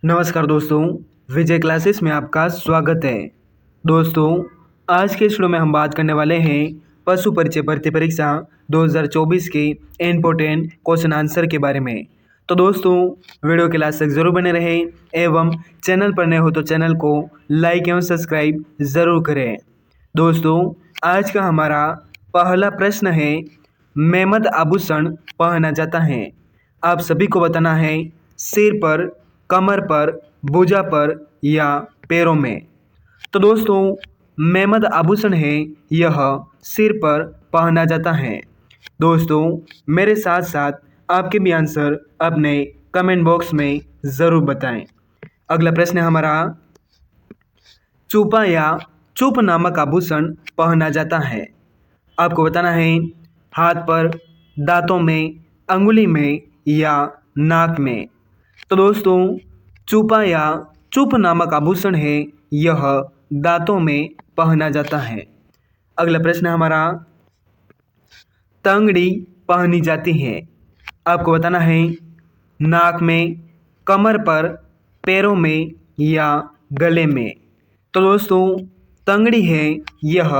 नमस्कार दोस्तों, विजय क्लासेस में आपका स्वागत है। दोस्तों, आज के वीडियो में हम बात करने वाले हैं पशु परिचय भर्ती परीक्षा 2024 के इम्पोर्टेंट क्वेश्चन आंसर के बारे में। तो दोस्तों, वीडियो के लास्ट तक जरूर बने रहें एवं चैनल पर नए हो तो चैनल को लाइक एवं सब्सक्राइब ज़रूर करें। दोस्तों, आज का हमारा पहला प्रश्न है, मेमद आभूषण पहना जाता है। आप सभी को बताना है सिर पर, कमर पर, भुजा पर या पैरों में। तो दोस्तों, मेमद आभूषण है यह सिर पर पहना जाता है। दोस्तों, मेरे साथ साथ आपके भी आंसर अपने कमेंट बॉक्स में ज़रूर बताएं। अगला प्रश्न है हमारा, चूपा या चूप नामक आभूषण पहना जाता है। आपको बताना है हाथ पर, दांतों में, अंगुली में या नाक में। तो दोस्तों, चूपा या चूप नामक आभूषण है यह दांतों में पहना जाता है। अगला प्रश्न हमारा, तंगड़ी पहनी जाती है। आपको बताना है नाक में, कमर पर, पैरों में या गले में। तो दोस्तों, तंगड़ी है यह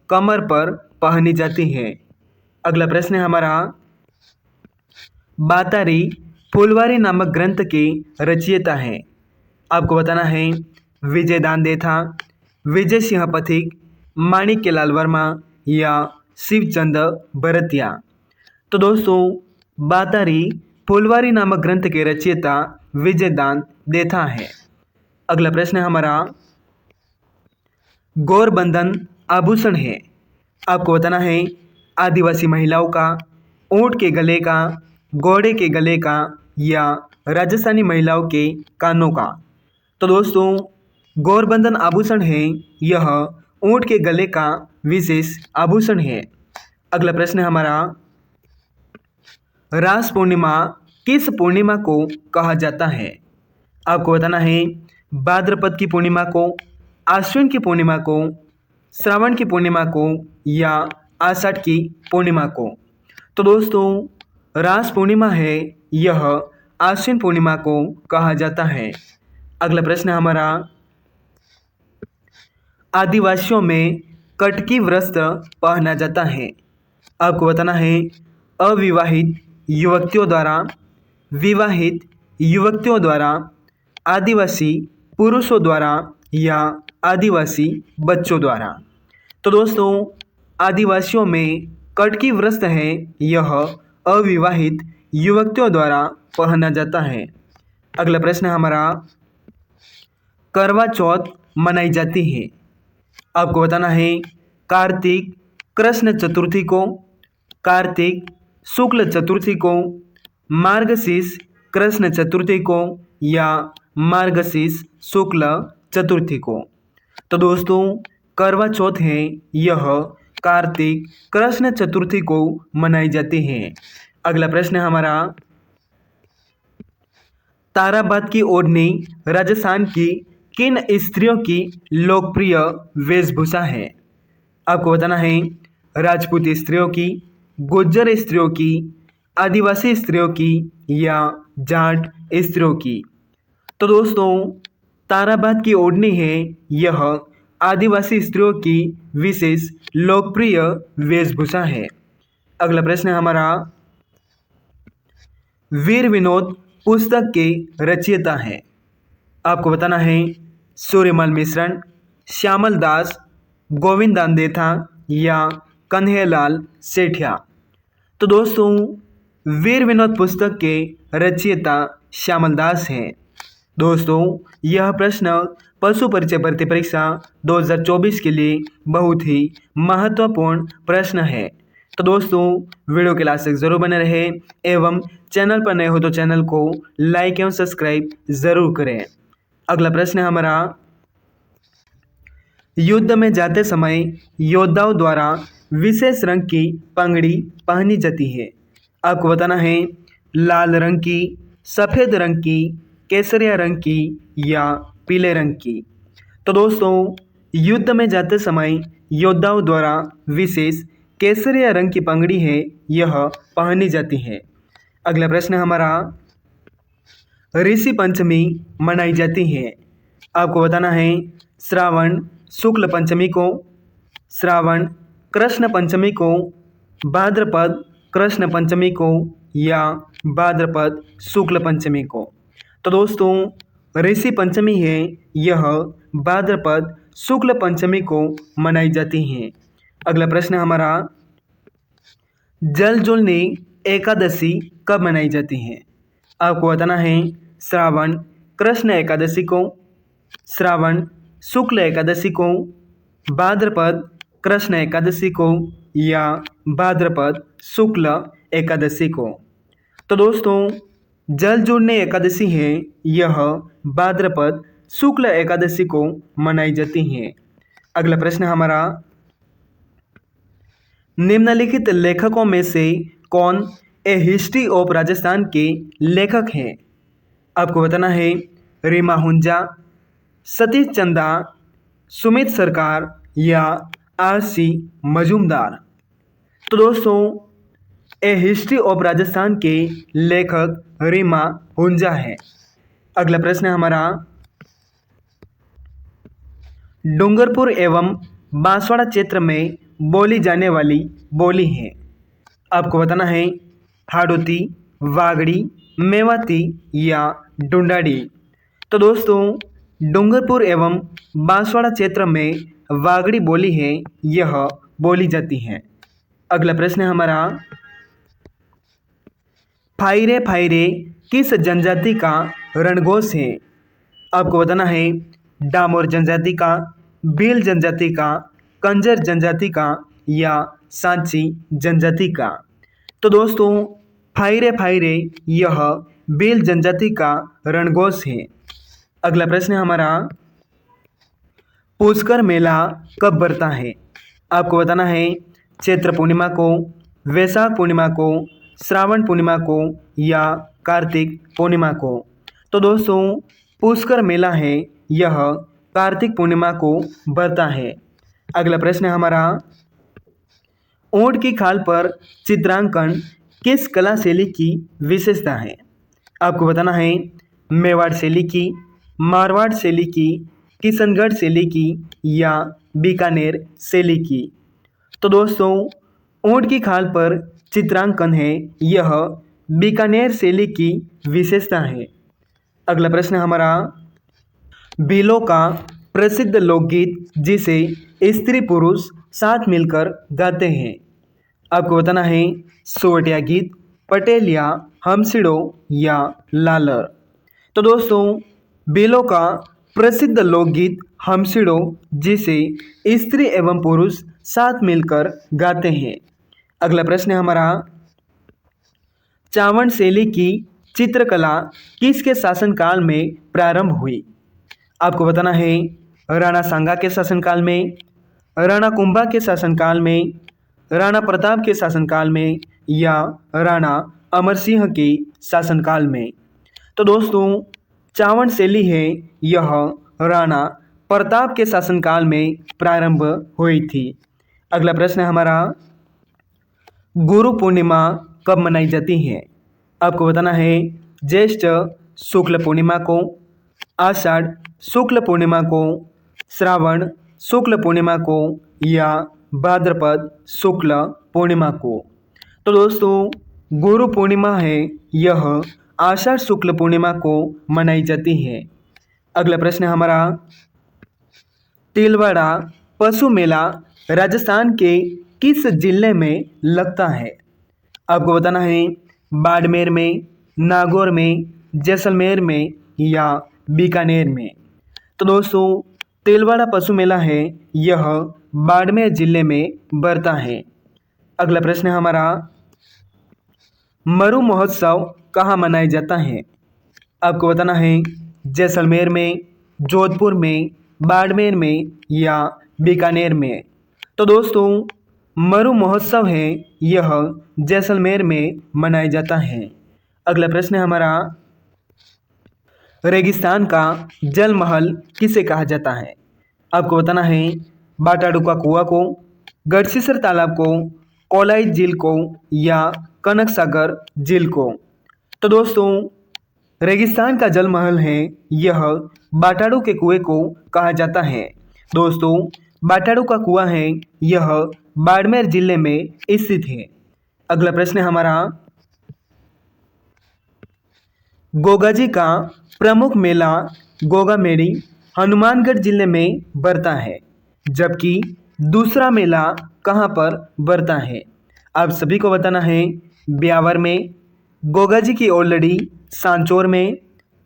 कमर पर पहनी जाती है। अगला प्रश्न है हमारा, बातारी फुलवारी नामक ग्रंथ के रचयिता है। आपको बताना है विजय दानदेथा, विजय सिंह पथिक, माणिक्यलाल वर्मा या शिवचंद भरतिया। तो दोस्तों, बातारी फुलवारी नामक ग्रंथ के रचयिता विजय दानदेथा है। अगला प्रश्न है हमारा, गौरबंधन आभूषण है। आपको बताना है आदिवासी महिलाओं का, ऊंट के गले का, घोड़े के गले का या राजस्थानी महिलाओं के कानों का। तो दोस्तों, गौरबंधन आभूषण है यह ऊंट के गले का विशेष आभूषण है। अगला प्रश्न है हमारा, रास पूर्णिमा किस पूर्णिमा को कहा जाता है। आपको बताना है भाद्रपद की पूर्णिमा को, आश्विन की पूर्णिमा को, श्रावण की पूर्णिमा को या आषाढ़ की पूर्णिमा को। तो दोस्तों, रास पूर्णिमा है यह आश्विन पूर्णिमा को कहा जाता है। अगला प्रश्न हमारा, आदिवासियों में कटकी वस्त्र पहना जाता है। आपको बताना है अविवाहित युवतियों द्वारा, विवाहित युवतियों द्वारा, आदिवासी पुरुषों द्वारा या आदिवासी बच्चों द्वारा। तो दोस्तों, आदिवासियों में कटकी वस्त्र है यह अविवाहित युवतियों द्वारा पहना जाता है। अगला प्रश्न हमारा, करवा चौथ मनाई जाती है। आपको बताना है कार्तिक कृष्ण चतुर्थी को, कार्तिक शुक्ल चतुर्थी को, मार्गशीर्ष कृष्ण चतुर्थी को या मार्गशीर्ष शुक्ल चतुर्थी को। तो दोस्तों, करवा चौथ है यह कार्तिक कृष्ण चतुर्थी को मनाई जाती है। अगला प्रश्न हमारा, ताराबाद की ओढ़नी राजस्थान की किन स्त्रियों की लोकप्रिय वेशभूषा है। आपको बताना है राजपूत स्त्रियों की, गुज्जर स्त्रियों की, आदिवासी स्त्रियों की या जाट स्त्रियों की। तो दोस्तों, ताराबाद की ओढ़नी है यह आदिवासी स्त्रियों की विशेष लोकप्रिय वेशभूषा है। अगला प्रश्न हमारा, वीर विनोद पुस्तक के रचयिता है। आपको बताना है सूर्यमल मिश्रण, श्यामल दास, गोविंद दानदेथा या कन्हैयालाल सेठिया। तो दोस्तों, वीर विनोद पुस्तक के रचयिता श्यामल दास हैं। दोस्तों, यह प्रश्न पशु परिचय भर्ती परीक्षा 2024 के लिए बहुत ही महत्वपूर्ण प्रश्न है। तो दोस्तों, वीडियो के लास्ट तक जरूर बने रहे एवं चैनल पर नए हो तो चैनल को लाइक एवं सब्सक्राइब जरूर करें। अगला प्रश्न है हमारा, युद्ध में जाते समय योद्धाओं द्वारा विशेष रंग की पगड़ी पहनी जाती है। आपको बताना है लाल रंग की, सफ़ेद रंग की, केसरिया रंग की या पीले रंग की। तो दोस्तों, युद्ध में जाते समय योद्धाओं द्वारा विशेष केसरिया रंग की पगड़ी है यह पहनी जाती है। अगला प्रश्न हमारा, ऋषि पंचमी मनाई जाती है? आपको बताना है श्रावण शुक्ल पंचमी को, श्रावण कृष्ण पंचमी को, भाद्रपद कृष्ण पंचमी को या भाद्रपद शुक्ल पंचमी को। तो दोस्तों ऋषि पंचमी है, यह भाद्रपद शुक्ल पंचमी को मनाई जाती है। अगला प्रश्न हमारा, जल जोलनी एकादशी कब मनाई जाती है? आपको बताना है श्रावण कृष्ण एकादशी को, श्रावण शुक्ल एकादशी को, भाद्रपद कृष्ण एकादशी को या भाद्रपद शुक्ल एकादशी को। तो दोस्तों जल जोड़ने एकादशी है, यह भाद्रपद शुक्ल एकादशी को मनाई जाती है। अगला प्रश्न हमारा, निम्नलिखित लेखकों में से कौन ए हिस्ट्री ऑफ राजस्थान के लेखक हैं? आपको बताना है रीमा हुंजा, सतीश चंदा, सुमित सरकार या आर.सी. मजूमदार। तो दोस्तों ए हिस्ट्री ऑफ राजस्थान के लेखक रीमा हुंजा है। अगला प्रश्न हमारा, डूंगरपुर एवं बांसवाड़ा क्षेत्र में बोली जाने वाली बोली है? आपको बताना है हाड़ौती, वागड़ी, मेवाती या ढूंढाड़ी। तो दोस्तों डूंगरपुर एवं बांसवाड़ा क्षेत्र में वागड़ी बोली है, यह बोली जाती है। अगला प्रश्न हमारा, फाइरे फाइरे किस जनजाति का रणघोष है? आपको बताना है डामोर जनजाति का, भील जनजाति का, कंजर जनजाति का या सांची जनजाति का। तो दोस्तों फाइरे फाइरे यह भील जनजाति का रणघोष है। अगला प्रश्न हमारा, पुष्कर मेला कब बढ़ता है? आपको बताना है चैत्र पूर्णिमा को, वैशाख पूर्णिमा को, श्रावण पूर्णिमा को या कार्तिक पूर्णिमा को। तो दोस्तों पुष्कर मेला है, यह कार्तिक पूर्णिमा को बढ़ता है। अगला प्रश्न हमारा, ऊंट की खाल पर चित्रांकन किस कला शैली की विशेषता है? आपको बताना है मेवाड़ शैली की, मारवाड़ शैली की, किशनगढ़ शैली की या बीकानेर शैली की। तो दोस्तों ऊंट की खाल पर चित्रांकन है, यह बीकानेर शैली की विशेषता है। अगला प्रश्न हमारा, भीलों का प्रसिद्ध लोकगीत जिसे स्त्री पुरुष साथ मिलकर गाते हैं? आपको बताना है सोवटिया गीत, पटेलिया, हमसिड़ो या लालर। तो दोस्तों भीलों का प्रसिद्ध लोकगीत हमसिड़ो जिसे स्त्री एवं पुरुष साथ मिलकर गाते हैं। अगला प्रश्न हमारा, चावंड शैली की चित्रकला किसके शासनकाल में प्रारंभ हुई? आपको बताना है राणा सांगा के शासनकाल में, राणा कुंभा के शासनकाल में, राणा प्रताप के शासनकाल में या राणा अमर सिंह के शासनकाल में। तो दोस्तों चावंड शैली है, यह राणा प्रताप के शासनकाल में प्रारंभ हुई थी। अगला प्रश्न हमारा, गुरु पूर्णिमा कब मनाई जाती है? आपको बताना है ज्येष्ठ शुक्ल पूर्णिमा को, आषाढ़ शुक्ल पूर्णिमा को, श्रावण शुक्ल पूर्णिमा को या भाद्रपद शुक्ल पूर्णिमा को। तो दोस्तों गुरु पूर्णिमा है, यह आषाढ़ शुक्ल पूर्णिमा को मनाई जाती है। अगला प्रश्न हमारा, तिलवाड़ा पशु मेला राजस्थान के किस जिले में लगता है? आपको बताना है बाड़मेर में, नागौर में, जैसलमेर में या बीकानेर में। तो दोस्तों तिलवाड़ा पशु मेला है, यह बाड़मेर जिले में बढ़ता है। अगला प्रश्न हमारा, मरु महोत्सव कहाँ मनाया जाता है? आपको बताना है जैसलमेर में, जोधपुर में, बाड़मेर में या बीकानेर में। तो दोस्तों मरु महोत्सव है, यह जैसलमेर में मनाया जाता है। अगला प्रश्न हमारा, रेगिस्तान का जल महल किसे कहा जाता है? आपको बताना है बाटाडुका कुआं को, गढ़सीसर तालाब को, कोलाई झील को या कनक सागर झील को। तो दोस्तों रेगिस्तान का जल महल है यह बाटाड़ू के कुएं को कहा जाता है। दोस्तों, बाटाड़ू का कुआं है यह बाड़मेर जिले में स्थित है। अगला प्रश्न है हमारा, गोगा जी का प्रमुख मेला गोगा मेड़ी हनुमानगढ़ जिले में बरता है, जबकि दूसरा मेला कहाँ पर बरता है? आप सभी को बताना है। ब्यावर में, गोगा जी की ओलड़ी सांचौर में,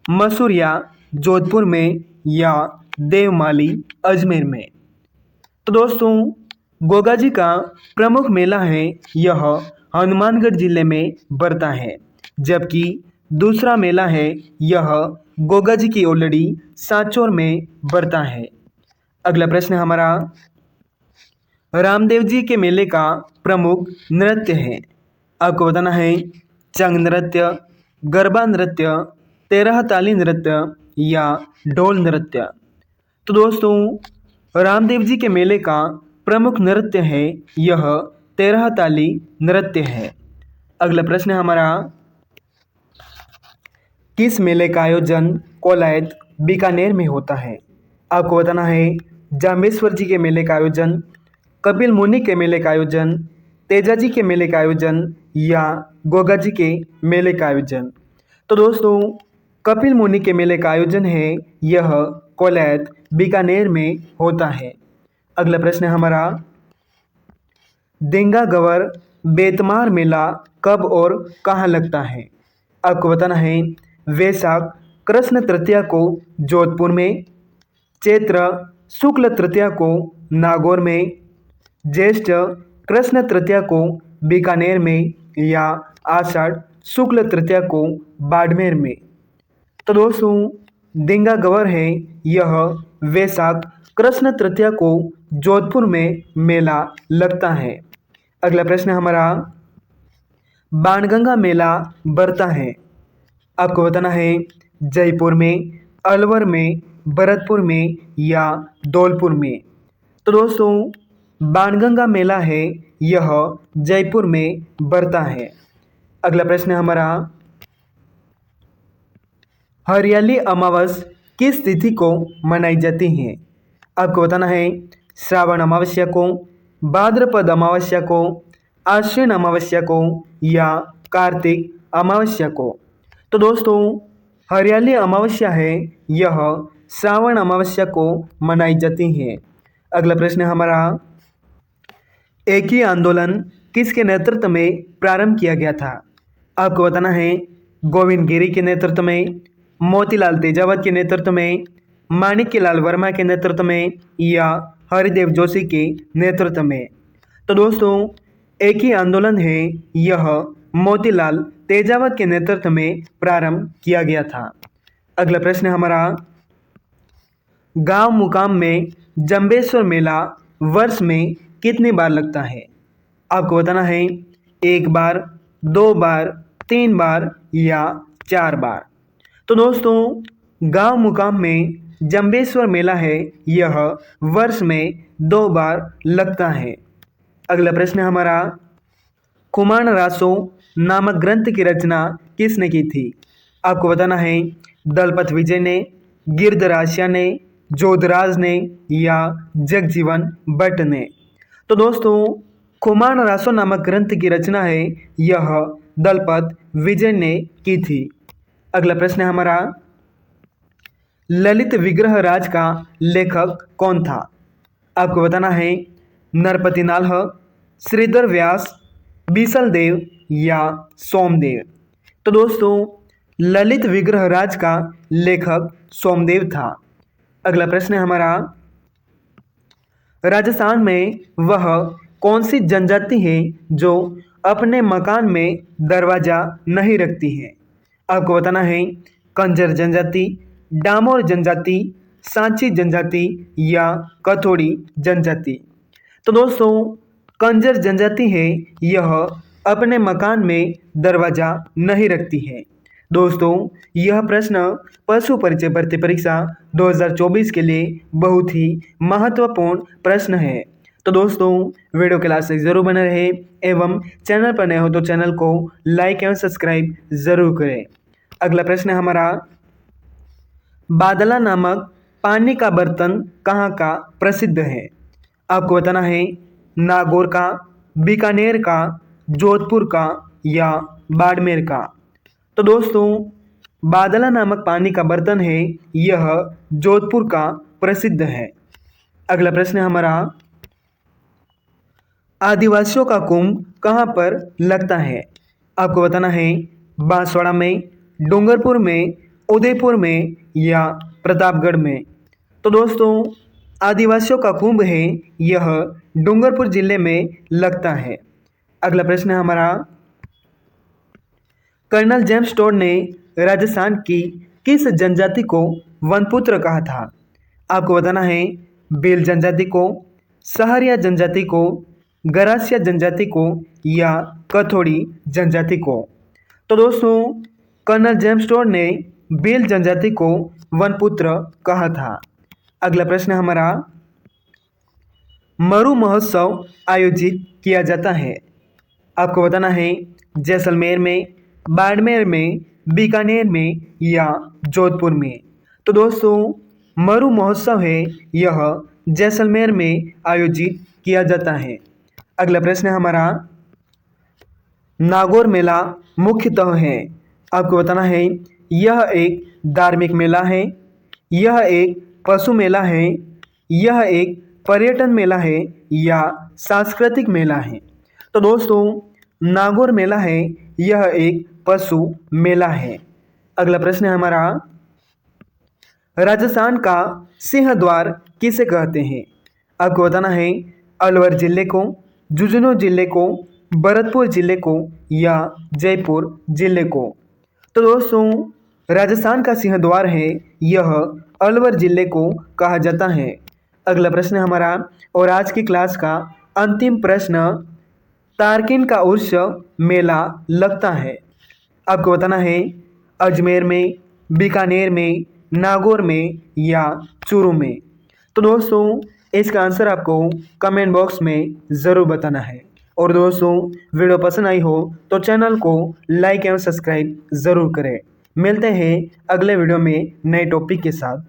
मसूरिया जोधपुर में या देवमाली अजमेर में। तो दोस्तों, गोगा जी का प्रमुख मेला है यह हनुमानगढ़ जिले में बरता है, जबकि दूसरा मेला है यह गोगा जी की ओलड़ी सांचौर में बरता है। अगला प्रश्न हमारा, रामदेव जी के मेले का प्रमुख नृत्य है। आपको बताना है चंग नृत्य, गरबा नृत्य, तेरह ताली नृत्य या ढोल नृत्य। तो दोस्तों, रामदेव जी के मेले का प्रमुख नृत्य है यह तेरह ताली नृत्य है। अगला प्रश्न हमारा, किस मेले का आयोजन कोलायत बीकानेर में होता है? आपको बताना है जाम्बेश्वर जी के मेले का आयोजन, कपिल मुनि के मेले का आयोजन, तेजा जी के मेले का आयोजन या गोगा जी के मेले का आयोजन। तो दोस्तों, कपिल मुनि के मेले का आयोजन है यह कोलायत बीकानेर में होता है। अगला प्रश्न हमारा, देंगा गवर बेतमार मेला कब और कहाँ लगता है? आपको बताना है वैशाख कृष्ण तृतीया को जोधपुर में, चैत्र शुक्ल तृतीया को नागौर में, ज्येष्ठ कृष्ण तृतीया को बीकानेर में या आषाढ़ शुक्ल तृतीया को बाड़मेर में। तो दोस्तों, देंगा गवर है यह वैशाख कृष्ण तृतीया को जोधपुर में मेला लगता है। अगला प्रश्न हमारा, बाणगंगा मेला बरता है। आपको बताना है जयपुर में, अलवर में, भरतपुर में या धौलपुर में। तो दोस्तों, बाणगंगा मेला है यह जयपुर में बरता है। अगला प्रश्न हमारा, हरियाली अमावस किस तिथि को मनाई जाती है? आपको बताना है श्रावण अमावस्या को, भाद्रपद अमावस्या को, आश्विन अमावस्या को या कार्तिक अमावस्या को। तो दोस्तों, हरियाली अमावस्या है यह श्रावण अमावस्या को मनाई जाती है। अगला प्रश्न हमारा, एक ही आंदोलन किसके नेतृत्व में प्रारंभ किया गया था? आपको बताना है गोविंद गिरी के नेतृत्व में, मोतीलाल तेजावत के नेतृत्व में, माणिक्यलाल वर्मा के नेतृत्व में या हरिदेव जोशी के नेतृत्व में। तो दोस्तों, एक ही आंदोलन है यह मोतीलाल तेजावत के नेतृत्व में प्रारंभ किया गया था। अगला प्रश्न हमारा, गांव मुकाम में जंबेश्वर मेला वर्ष में कितनी बार लगता है? आपको बताना है एक बार, दो बार, तीन बार या चार बार। तो दोस्तों, गांव मुकाम में जंबेश्वर मेला है यह वर्ष में दो बार लगता है। अगला प्रश्न हमारा, कुमाण रासो नामक ग्रंथ की रचना किसने की थी? आपको बताना है दलपत विजय ने, गिरधराशिया ने, जोधराज ने या जगजीवन भट्ट ने। तो दोस्तों, कुमाण रासो नामक ग्रंथ की रचना है यह दलपत विजय ने की थी। अगला प्रश्न हमारा, ललित विग्रह राज का लेखक कौन था? आपको बताना है नरपति नालह, श्रीधर व्यास, बीसल देव या सोमदेव। तो दोस्तों, ललित विग्रह राज का लेखक सोमदेव था। अगला प्रश्न हमारा, राजस्थान में वह कौन सी जनजाति है जो अपने मकान में दरवाजा नहीं रखती है? आपको बताना है कंजर जनजाति, डामोर जनजाति, सांची जनजाति या कथोड़ी जनजाति। तो दोस्तों, कंजर जनजाति है यह अपने मकान में दरवाजा नहीं रखती है। दोस्तों, यह प्रश्न पशु परिचय भर्ती परीक्षा 2024 के लिए बहुत ही महत्वपूर्ण प्रश्न है। तो दोस्तों, वीडियो क्लास से जरूर बने रहे एवं चैनल पर नए हो तो चैनल को लाइक एवं सब्सक्राइब जरूर करें। अगला प्रश्न है हमारा, बादला नामक पानी का बर्तन कहाँ का प्रसिद्ध है? आपको बताना है नागौर का, बीकानेर का, जोधपुर का या बाड़मेर का। तो दोस्तों बादला नामक पानी का बर्तन है, यह जोधपुर का प्रसिद्ध है। अगला प्रश्न है हमारा, आदिवासियों का कुंभ कहाँ पर लगता है? आपको बताना है बांसवाड़ा में, डूंगरपुर में, उदयपुर में या प्रतापगढ़ में। तो दोस्तों आदिवासियों का कुंभ है, यह डूंगरपुर जिले में लगता है। अगला प्रश्न है हमारा, कर्नल जेम्स टोड ने राजस्थान की किस जनजाति को वनपुत्र कहा था? आपको बताना है भील जनजाति को, सहरिया जनजाति को, गरासिया जनजाति को या कथोड़ी जनजाति को। तो दोस्तों कर्नल जेम्स टोड ने भील जनजाति को वनपुत्र कहा था। अगला प्रश्न हमारा, मरु महोत्सव आयोजित किया जाता है? आपको बताना है जैसलमेर में, बाड़मेर में, बीकानेर में या जोधपुर में। तो दोस्तों मरु महोत्सव है, यह जैसलमेर में आयोजित किया जाता है। अगला प्रश्न है हमारा, नागौर मेला मुख्यतः है? आपको बताना है यह एक धार्मिक मेला है, यह एक पशु मेला है, यह एक पर्यटन मेला है या सांस्कृतिक मेला है। तो दोस्तों नागौर मेला है, यह एक पशु मेला है। अगला प्रश्न है हमारा, राजस्थान का सिंह द्वार किसे कहते हैं? आपको बताना है अलवर जिले को, झुंझुनू जिले को, भरतपुर जिले को या जयपुर जिले को। तो दोस्तों राजस्थान का सिंह द्वार है, यह अलवर जिले को कहा जाता है। अगला प्रश्न है हमारा और आज की क्लास का अंतिम प्रश्न, तारकिन का उर्स मेला लगता है? आपको बताना है अजमेर में, बीकानेर में, नागौर में या चूरू में। तो दोस्तों इसका आंसर आपको कमेंट बॉक्स में ज़रूर बताना है। और दोस्तों वीडियो पसंद आई हो तो चैनल को लाइक एवं सब्सक्राइब ज़रूर करें। मिलते हैं अगले वीडियो में नए टॉपिक के साथ।